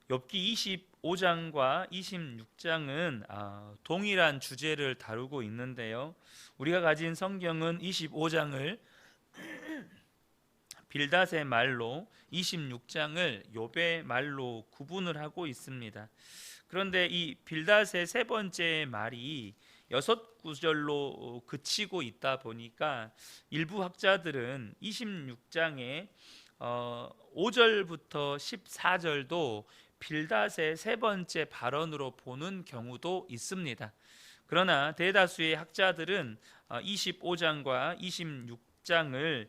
욥기 25장과 26장은 동일한 주제를 다루고 있는데요. 우리가 가진 성경은 25장을 빌닷의 말로, 26장을 욥의 말로 구분을 하고 있습니다. 그런데 이 빌닷의 세 번째 말이 6구절로 그치고 있다 보니까 일부 학자들은 26장에 5절부터 14절도 빌닷의 세 번째 발언으로 보는 경우도 있습니다. 그러나 대다수의 학자들은 25장과 26장을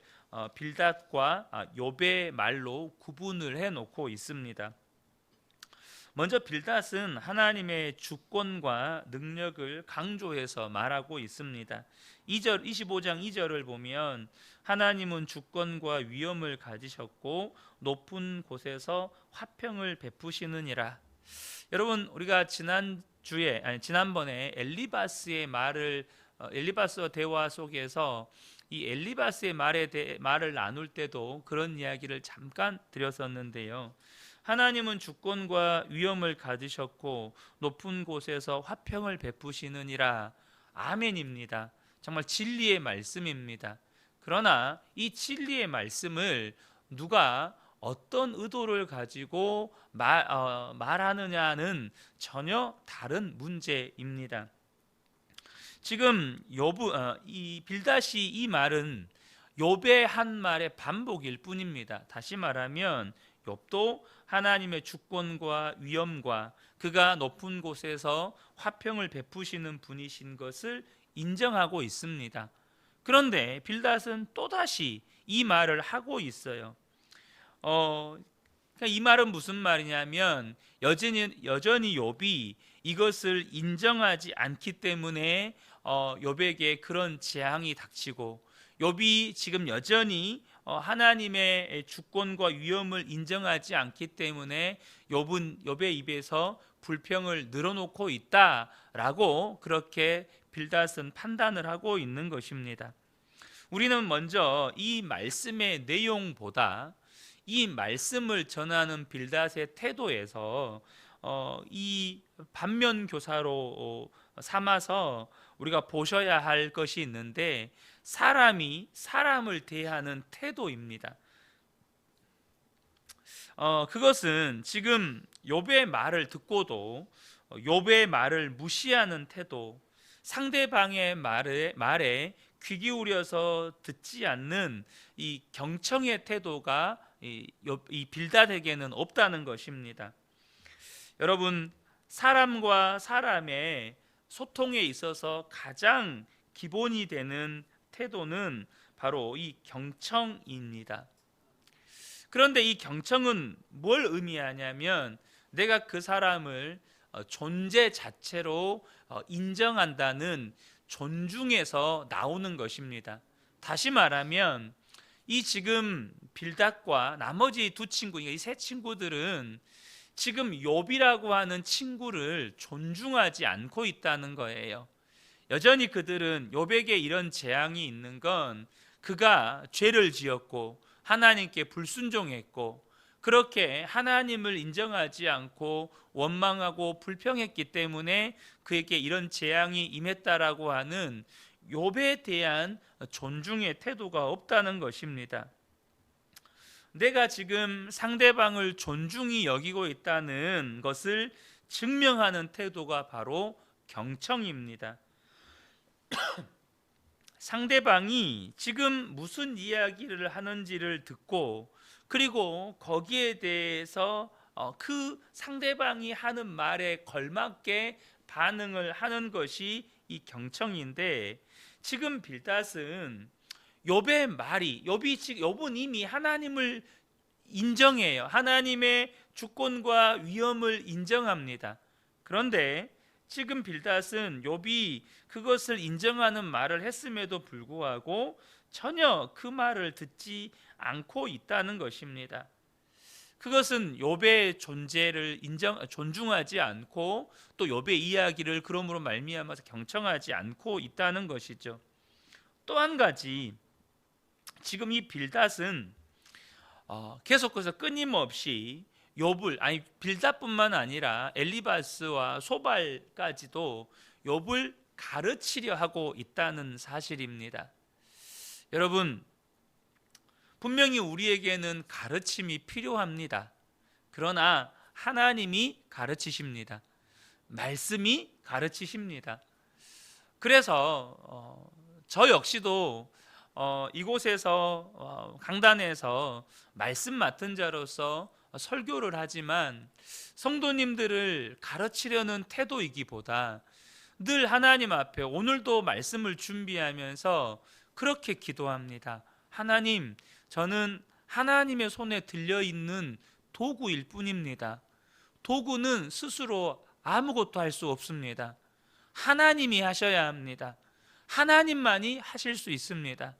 빌닷과 욥의 말로 구분을 해놓고 있습니다. 먼저 빌닷은 하나님의 주권과 능력을 강조해서 말하고 있습니다. 25장 2절을 보면 하나님은 주권과 위엄을 가지셨고 높은 곳에서 화평을 베푸시느니라. 여러분, 우리가 지난번에 엘리바스와 대화 속에서 이 엘리바스의 말을 나눌 때도 그런 이야기를 잠깐 드렸었는데요. 하나님은 주권과 위엄을 가지셨고 높은 곳에서 화평을 베푸시느니라. 아멘입니다. 정말 진리의 말씀입니다. 그러나 이 진리의 말씀을 누가 어떤 의도를 가지고 말하느냐는 전혀 다른 문제입니다. 지금 이 빌닷이 이 말은 욥의 한 말의 반복일 뿐입니다. 다시 말하면 욥도 하나님의 주권과 위엄과 그가 높은 곳에서 화평을 베푸시는 분이신 것을 인정하고 있습니다. 그런데 빌닷은 또다시 이 말을 하고 있어요. 그러니까 이 말은 무슨 말이냐면 여전히 욥이 이것을 인정하지 않기 때문에 욥에게 그런 재앙이 닥치고, 욥이 지금 여전히 하나님의 주권과 위엄을 인정하지 않기 때문에 욥의 입에서 불평을 늘어놓고 있다라고 그렇게 빌닷은 판단을 하고 있는 것입니다. 우리는 먼저 이 말씀의 내용보다 이 말씀을 전하는 빌닷의 태도에서 이 반면 교사로 삼아서 우리가 보셔야 할 것이 있는데, 사람이 사람을 대하는 태도입니다. 그것은 지금 욥의 말을 듣고도 욥의 말을 무시하는 태도, 상대방의 말에 귀 기울여서 듣지 않는 이 경청의 태도가 이 빌닷에게는 없다는 것입니다. 여러분, 사람과 사람의 소통에 있어서 가장 기본이 되는 태도는 바로 이 경청입니다. 그런데 이 경청은 뭘 의미하냐면 내가 그 사람을 존재 자체로 인정한다는 존중에서 나오는 것입니다. 다시 말하면 이 지금 빌닷과 나머지 두 친구, 이 세 친구들은 지금 욥이라고 하는 친구를 존중하지 않고 있다는 거예요. 여전히 그들은 욥에게 이런 재앙이 있는 건 그가 죄를 지었고 하나님께 불순종했고 그렇게 하나님을 인정하지 않고 원망하고 불평했기 때문에 그에게 이런 재앙이 임했다라고 하는 욥에 대한 존중의 태도가 없다는 것입니다. 내가 지금 상대방을 존중히 여기고 있다는 것을 증명하는 태도가 바로 경청입니다. 상대방이 지금 무슨 이야기를 하는지를 듣고, 그리고 거기에 대해서 그 상대방이 하는 말에 걸맞게 반응을 하는 것이 이 경청인데, 지금 빌닷은 욥은 이미 하나님을 인정해요. 하나님의 주권과 위엄을 인정합니다. 그런데 지금 빌닷은 욥이 그것을 인정하는 말을 했음에도 불구하고 전혀 그 말을 듣지 않고 있다는 것입니다. 그것은 욥의 존재를 존중하지 않고 또 욥의 이야기를 그러므로 말미암아서 경청하지 않고 있다는 것이죠. 또 한 가지, 지금 이 빌닷은 계속해서 끊임없이 욥을, 아니 빌닷뿐만 아니라 엘리바스와 소발까지도 욥을 가르치려 하고 있다는 사실입니다. 여러분, 분명히 우리에게는 가르침이 필요합니다. 그러나 하나님이 가르치십니다. 말씀이 가르치십니다. 그래서 저 역시도 이곳에서 강단에서 말씀 맡은 자로서 설교를 하지만 성도님들을 가르치려는 태도이기보다 늘 하나님 앞에 오늘도 말씀을 준비하면서 그렇게 기도합니다. 하나님, 저는 하나님의 손에 들려있는 도구일 뿐입니다. 도구는 스스로 아무것도 할 수 없습니다. 하나님이 하셔야 합니다. 하나님만이 하실 수 있습니다.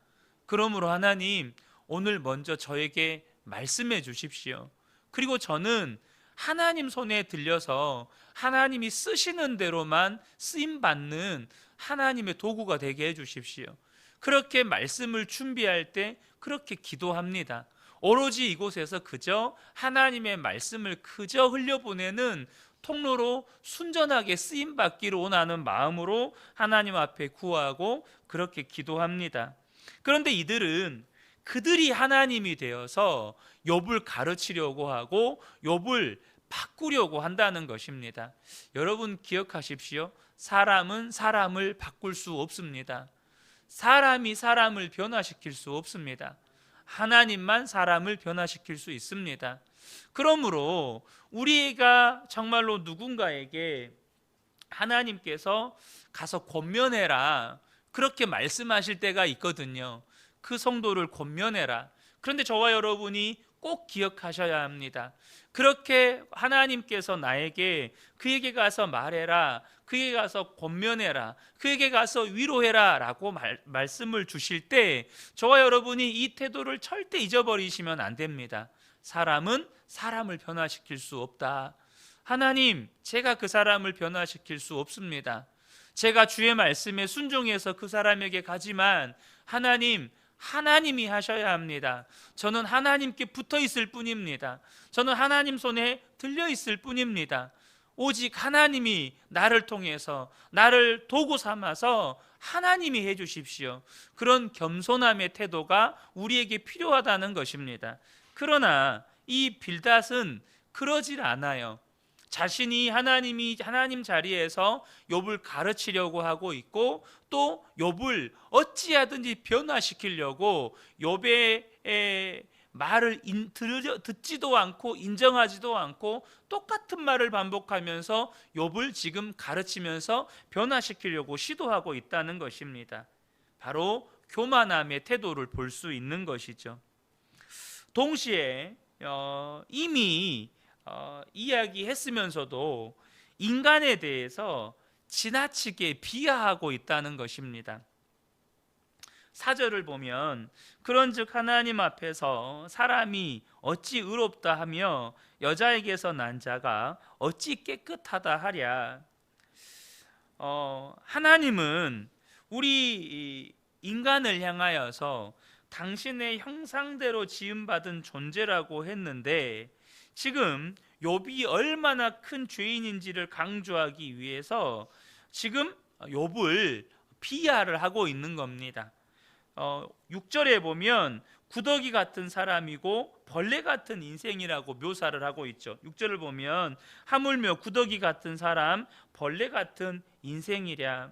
그러므로 하나님, 오늘 먼저 저에게 말씀해 주십시오. 그리고 저는 하나님 손에 들려서 하나님이 쓰시는 대로만 쓰임받는 하나님의 도구가 되게 해 주십시오. 그렇게 말씀을 준비할 때 그렇게 기도합니다. 오로지 이곳에서 그저 하나님의 말씀을 그저 흘려보내는 통로로 순전하게 쓰임받기를 원하는 마음으로 하나님 앞에 구하고 그렇게 기도합니다. 그런데 이들은 그들이 하나님이 되어서 욥을 가르치려고 하고 욥을 바꾸려고 한다는 것입니다. 여러분 기억하십시오. 사람은 사람을 바꿀 수 없습니다. 사람이 사람을 변화시킬 수 없습니다. 하나님만 사람을 변화시킬 수 있습니다. 그러므로 우리가 정말로 누군가에게 하나님께서 가서 권면해라 그렇게 말씀하실 때가 있거든요. 그 성도를 권면해라. 그런데 저와 여러분이 꼭 기억하셔야 합니다. 그렇게 하나님께서 나에게 그에게 가서 말해라, 그에게 가서 권면해라, 그에게 가서 위로해라 라고 말씀을 주실 때 저와 여러분이 이 태도를 절대 잊어버리시면 안 됩니다. 사람은 사람을 변화시킬 수 없다. 하나님, 제가 그 사람을 변화시킬 수 없습니다. 제가 주의 말씀에 순종해서 그 사람에게 가지만 하나님, 하나님이 하셔야 합니다. 저는 하나님께 붙어 있을 뿐입니다. 저는 하나님 손에 들려 있을 뿐입니다. 오직 하나님이 나를 통해서 나를 도구 삼아서 하나님이 해주십시오. 그런 겸손함의 태도가 우리에게 필요하다는 것입니다. 그러나 이 빌닷은 그러질 않아요. 자신이 하나님 자리에서 욥을 가르치려고 하고 있고 또 욥을 어찌하든지 변화시키려고 욥의 말을 듣지도 않고 인정하지도 않고 똑같은 말을 반복하면서 욥을 지금 가르치면서 변화시키려고 시도하고 있다는 것입니다. 바로 교만함의 태도를 볼 수 있는 것이죠. 동시에 이미 이야기했으면서도 인간에 대해서 지나치게 비하하고 있다는 것입니다. 4절을 보면 그런즉 하나님 앞에서 사람이 어찌 의롭다 하며 여자에게서 난 자가 어찌 깨끗하다 하랴. 하나님은 우리 인간을 향하여서 당신의 형상대로 지음받은 존재라고 했는데 지금 욥이 얼마나 큰 죄인인지를 강조하기 위해서 지금 욥을 비하를 하고 있는 겁니다. 6절에 보면 구더기 같은 사람이고 벌레 같은 인생이라고 묘사를 하고 있죠. 6절을 보면 하물며 구더기 같은 사람, 벌레 같은 인생이랴.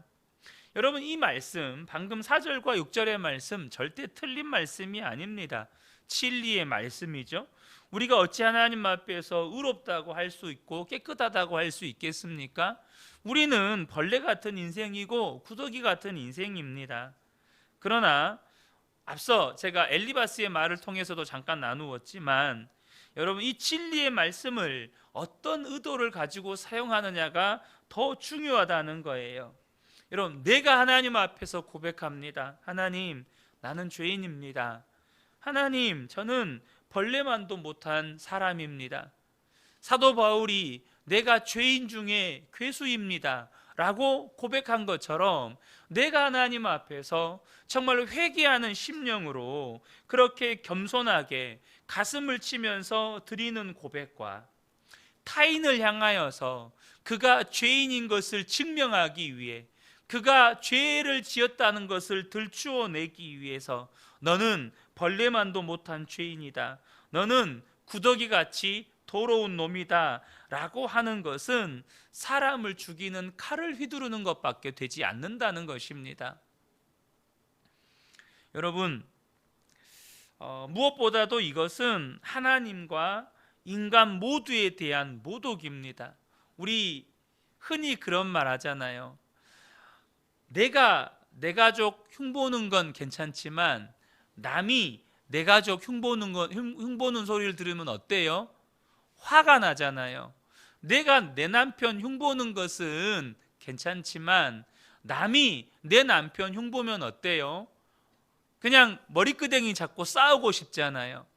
여러분, 이 말씀 방금 4절과 6절의 말씀 절대 틀린 말씀이 아닙니다. 진리의 말씀이죠. 우리가 어찌 하나님 앞에서 의롭다고 할 수 있고 깨끗하다고 할 수 있겠습니까? 우리는 벌레 같은 인생이고 구더기 같은 인생입니다. 그러나 앞서 제가 엘리바스의 말을 통해서도 잠깐 나누었지만 여러분, 이 진리의 말씀을 어떤 의도를 가지고 사용하느냐가 더 중요하다는 거예요. 여러분, 내가 하나님 앞에서 고백합니다. 하나님, 나는 죄인입니다. 하나님, 저는 벌레만도 못한 사람입니다. 사도 바울이 내가 죄인 중에 괴수입니다 라고 고백한 것처럼 내가 하나님 앞에서 정말 회개하는 심령으로 그렇게 겸손하게 가슴을 치면서 드리는 고백과 타인을 향하여서 그가 죄인인 것을 증명하기 위해, 그가 죄를 지었다는 것을 들추어내기 위해서 너는 벌레만도 못한 죄인이다, 너는 구더기같이 더러운 놈이다 라고 하는 것은 사람을 죽이는 칼을 휘두르는 것밖에 되지 않는다는 것입니다. 여러분, 무엇보다도 이것은 하나님과 인간 모두에 대한 모독입니다. 우리 흔히 그런 말 하잖아요. 내가 내 가족 흉보는 건 괜찮지만 남이 내 가족 흉보는 소리를 들으면 어때요? 화가 나잖아요. 내가 내 남편 흉보는 것은 괜찮지만 남이 내 남편 흉보면 어때요? 그냥 머리끄댕이 잡고 싸우고 싶잖아요.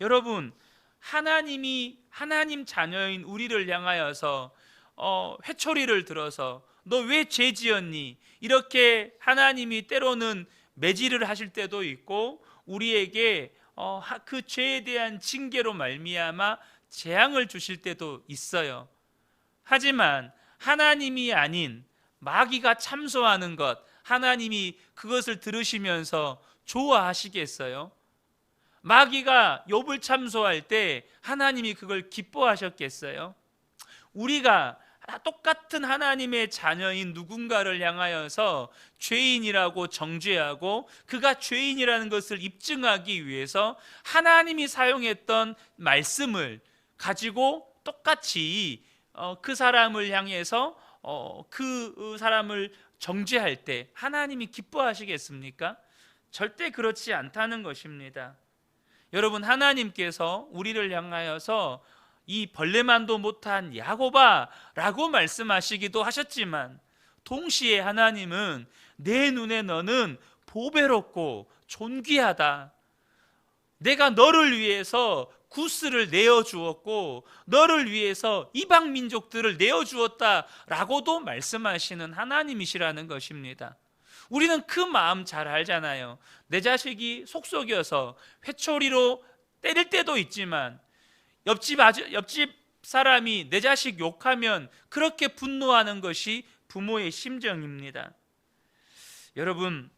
여러분, 하나님 자녀인 우리를 향하여서 회초리를 들어서 너 왜 죄 지었니? 이렇게 하나님이 때로는 매질을 하실 때도 있고, 우리에게 그 죄에 대한 징계로 말미암아 재앙을 주실 때도 있어요. 하지만 하나님이 아닌 마귀가 참소하는 것, 하나님이 그것을 들으시면서 좋아하시겠어요? 마귀가 욥을 참소할 때 하나님이 그걸 기뻐하셨겠어요? 우리가 똑같은 하나님의 자녀인 누군가를 향하여서 죄인이라고 정죄하고 그가 죄인이라는 것을 입증하기 위해서 하나님이 사용했던 말씀을 가지고 똑같이 그 사람을 향해서 그 사람을 정죄할 때 하나님이 기뻐하시겠습니까? 절대 그렇지 않다는 것입니다. 여러분, 하나님께서 우리를 향하여서 이 벌레만도 못한 야곱아 라고 말씀하시기도 하셨지만, 동시에 하나님은 내 눈에 너는 보배롭고 존귀하다, 내가 너를 위해서 구스를 내어주었고 너를 위해서 이방 민족들을 내어주었다 라고도 말씀하시는 하나님이시라는 것입니다. 우리는 그 마음 잘 알잖아요. 내 자식이 속썩여서 회초리로 때릴 때도 있지만 옆집 사람이 내 자식 욕하면 그렇게 분노하는 것이 부모의 심정입니다. 여러분,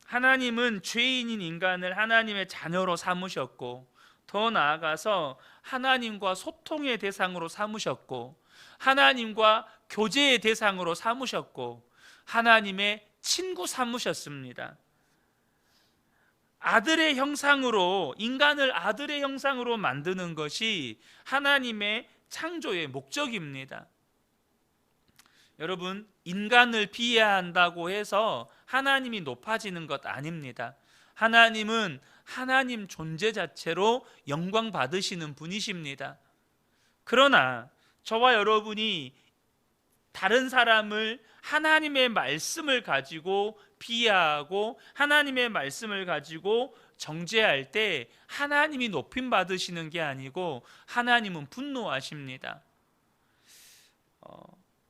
하나님은 죄인인 인간을 하나님의 자녀로 삼으셨고, 더 나아가서 하나님과 소통의 대상으로 삼으셨고, 하나님과 교제의 대상으로 삼으셨고, 하나님의 친구 삼으셨습니다. 아들의 형상으로, 인간을 아들의 형상으로 만드는 것이 하나님의 창조의 목적입니다. 여러분, 인간을 비하한다고 해서 하나님이 높아지는 것 아닙니다. 하나님은 하나님 존재 자체로 영광 받으시는 분이십니다. 그러나 저와 여러분이 다른 사람을 하나님의 말씀을 가지고 비하하고 하나님의 말씀을 가지고 정죄할 때 하나님이 높임 받으시는 게 아니고 하나님은 분노하십니다.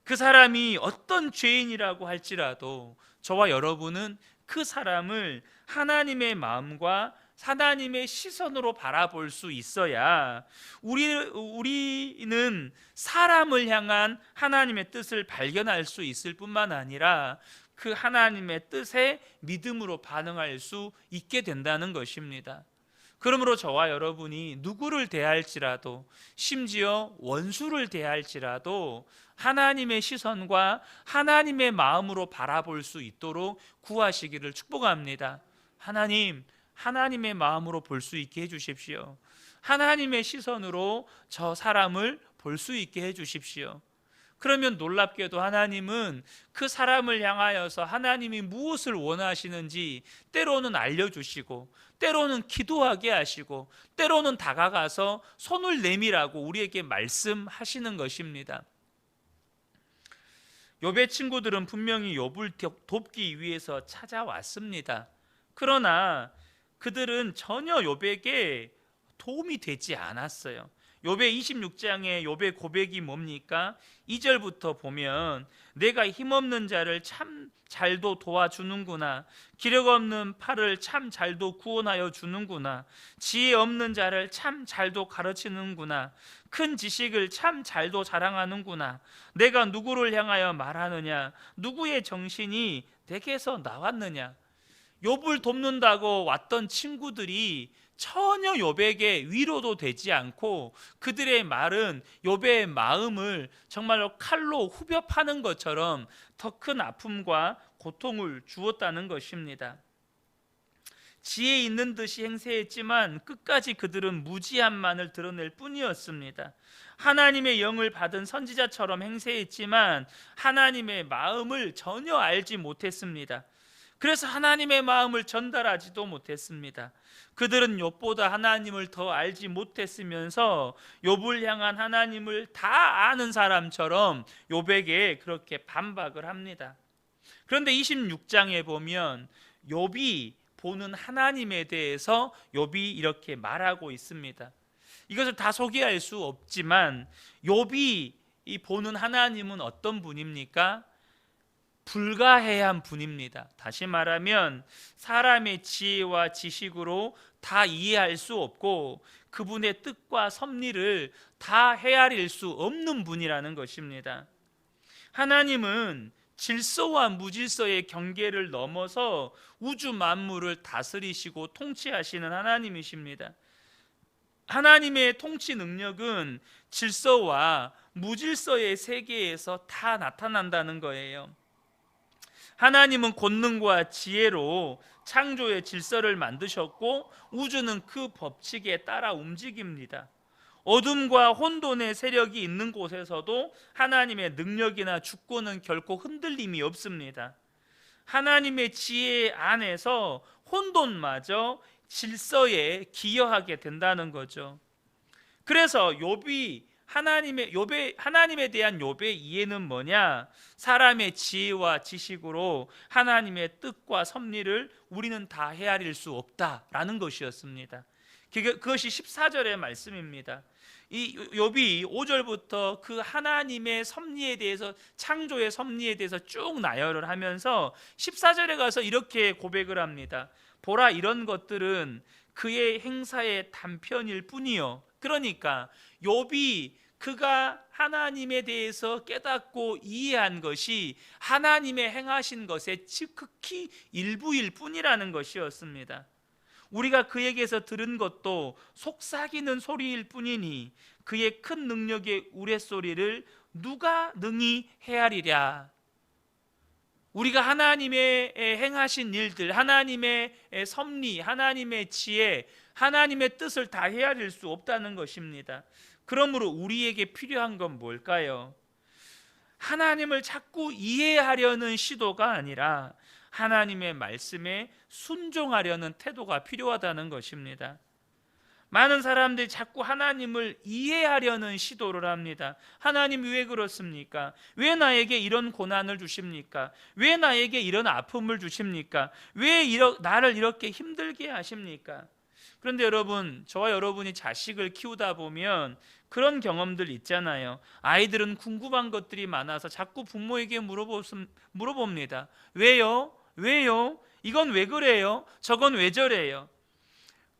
그 사람이 어떤 죄인이라고 할지라도 저와 여러분은 그 사람을 하나님의 마음과 하나님의 시선으로 바라볼 수 있어야 우리는 사람을 향한 하나님의 뜻을 발견할 수 있을 뿐만 아니라 그 하나님의 뜻에 믿음으로 반응할 수 있게 된다는 것입니다. 그러므로 저와 여러분이 누구를 대할지라도, 심지어 원수를 대할지라도 하나님의 시선과 하나님의 마음으로 바라볼 수 있도록 구하시기를 축복합니다. 하나님, 하나님의 마음으로 볼 수 있게 해주십시오. 하나님의 시선으로 저 사람을 볼 수 있게 해주십시오. 그러면 놀랍게도 하나님은 그 사람을 향하여서 하나님이 무엇을 원하시는지 때로는 알려주시고, 때로는 기도하게 하시고, 때로는 다가가서 손을 내밀라고 우리에게 말씀하시는 것입니다. 욥의 친구들은 분명히 욥을 돕기 위해서 찾아왔습니다. 그러나 그들은 전혀 욥에게 도움이 되지 않았어요. 욥의 26장의 욥의 고백이 뭡니까? 2절부터 보면 내가 힘없는 자를 참 잘도 도와주는구나. 기력 없는 팔을 참 잘도 구원하여 주는구나. 지혜 없는 자를 참 잘도 가르치는구나. 큰 지식을 참 잘도 자랑하는구나. 내가 누구를 향하여 말하느냐? 누구의 정신이 내게서 나왔느냐? 욥을 돕는다고 왔던 친구들이 전혀 욥에게 위로도 되지 않고 그들의 말은 욥의 마음을 정말로 칼로 후벼 파는 것처럼 더 큰 아픔과 고통을 주었다는 것입니다. 지혜 있는 듯이 행세했지만 끝까지 그들은 무지함만을 드러낼 뿐이었습니다. 하나님의 영을 받은 선지자처럼 행세했지만 하나님의 마음을 전혀 알지 못했습니다. 그래서 하나님의 마음을 전달하지도 못했습니다. 그들은 욥보다 하나님을 더 알지 못했으면서 욥을 향한 하나님을 다 아는 사람처럼 욥에게 그렇게 반박을 합니다. 그런데 26장에 보면 욥이 보는 하나님에 대해서 욥이 이렇게 말하고 있습니다. 이것을 다 소개할 수 없지만 욥이 보는 하나님은 어떤 분입니까? 불가해한 분입니다. 다시 말하면 사람의 지혜와 지식으로 다 이해할 수 없고 그분의 뜻과 섭리를 다 헤아릴 수 없는 분이라는 것입니다. 하나님은 질서와 무질서의 경계를 넘어서 우주 만물을 다스리시고 통치하시는 하나님이십니다. 하나님의 통치 능력은 질서와 무질서의 세계에서 다 나타난다는 거예요. 하나님은 권능과 지혜로 창조의 질서를 만드셨고 우주는 그 법칙에 따라 움직입니다. 어둠과 혼돈의 세력이 있는 곳에서도 하나님의 능력이나 주권은 결코 흔들림이 없습니다. 하나님의 지혜 안에서 혼돈마저 질서에 기여하게 된다는 거죠. 그래서 욥이 하나님에 대한 욥의 이해는 뭐냐? 사람의 지혜와 지식으로 하나님의 뜻과 섭리를 우리는 다 헤아릴 수 없다라는 것이었습니다. 그것이 14절의 말씀입니다. 이 욥이 5절부터 그 하나님의 섭리에 대해서, 창조의 섭리에 대해서 쭉 나열을 하면서 14절에 가서 이렇게 고백을 합니다. 보라, 이런 것들은 그의 행사의 단편일 뿐이요. 그러니까 욥이 그가 하나님에 대해서 깨닫고 이해한 것이 하나님의 행하신 것의 지극히 일부일 뿐이라는 것이었습니다. 우리가 그에게서 들은 것도 속삭이는 소리일 뿐이니 그의 큰 능력의 우레소리를 누가 능히 헤아리랴. 우리가 하나님의 행하신 일들, 하나님의 섭리, 하나님의 지혜, 하나님의 뜻을 다 헤아릴 수 없다는 것입니다. 그러므로 우리에게 필요한 건 뭘까요? 하나님을 자꾸 이해하려는 시도가 아니라 하나님의 말씀에 순종하려는 태도가 필요하다는 것입니다. 많은 사람들이 자꾸 하나님을 이해하려는 시도를 합니다. 하나님 왜 그렇습니까? 왜 나에게 이런 고난을 주십니까? 왜 나에게 이런 아픔을 주십니까? 왜 나를 이렇게 힘들게 하십니까? 그런데 여러분, 저와 여러분이 자식을 키우다 보면 그런 경험들 있잖아요. 아이들은 궁금한 것들이 많아서 자꾸 부모에게 물어봅니다. 왜요? 왜요? 이건 왜 그래요? 저건 왜 저래요?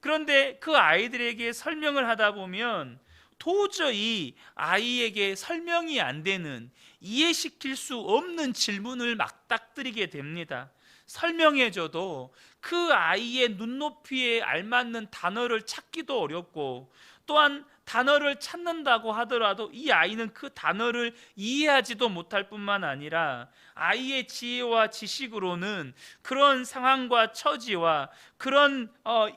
그런데 그 아이들에게 설명을 하다 보면 도저히 아이에게 설명이 안 되는, 이해시킬 수 없는 질문을 막닥뜨리게 됩니다. 설명해줘도 그 아이의 눈높이에 알맞는 단어를 찾기도 어렵고, 또한 단어를 찾는다고 하더라도 이 아이는 그 단어를 이해하지도 못할 뿐만 아니라 아이의 지혜와 지식으로는 그런 상황과 처지와 그런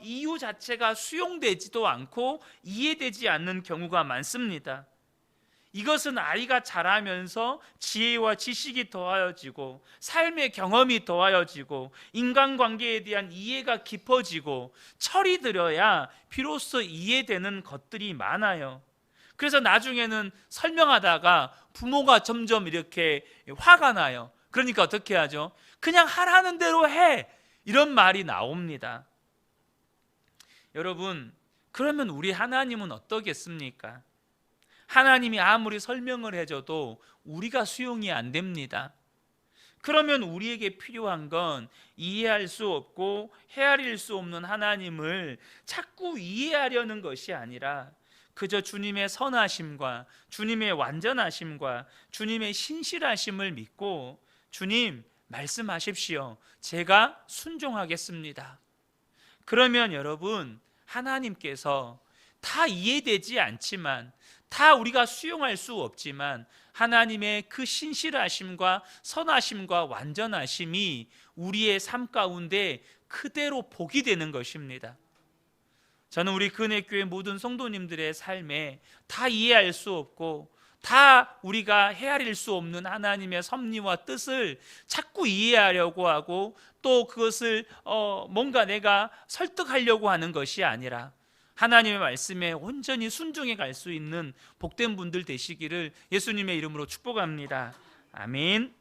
이유 자체가 수용되지도 않고 이해되지 않는 경우가 많습니다. 이것은 아이가 자라면서 지혜와 지식이 더하여지고 삶의 경험이 더하여지고 인간관계에 대한 이해가 깊어지고 철이 들어야 비로소 이해되는 것들이 많아요. 그래서 나중에는 설명하다가 부모가 점점 이렇게 화가 나요. 그러니까 어떻게 하죠? 그냥 하라는 대로 해! 이런 말이 나옵니다. 여러분, 그러면 우리 하나님은 어떠겠습니까? 하나님이 아무리 설명을 해줘도 우리가 수용이 안 됩니다. 그러면 우리에게 필요한 건 이해할 수 없고 헤아릴 수 없는 하나님을 자꾸 이해하려는 것이 아니라 그저 주님의 선하심과 주님의 완전하심과 주님의 신실하심을 믿고 주님 말씀하십시오. 제가 순종하겠습니다. 그러면 여러분, 하나님께서 다 이해되지 않지만, 다 우리가 수용할 수 없지만 하나님의 그 신실하심과 선하심과 완전하심이 우리의 삶 가운데 그대로 복이 되는 것입니다. 저는 우리 근혜교회 모든 성도님들의 삶에 다 이해할 수 없고 다 우리가 헤아릴 수 없는 하나님의 섭리와 뜻을 자꾸 이해하려고 하고 또 그것을 뭔가 내가 설득하려고 하는 것이 아니라 하나님의 말씀에 온전히 순종해 갈 수 있는 복된 분들 되시기를 예수님의 이름으로 축복합니다. 아멘.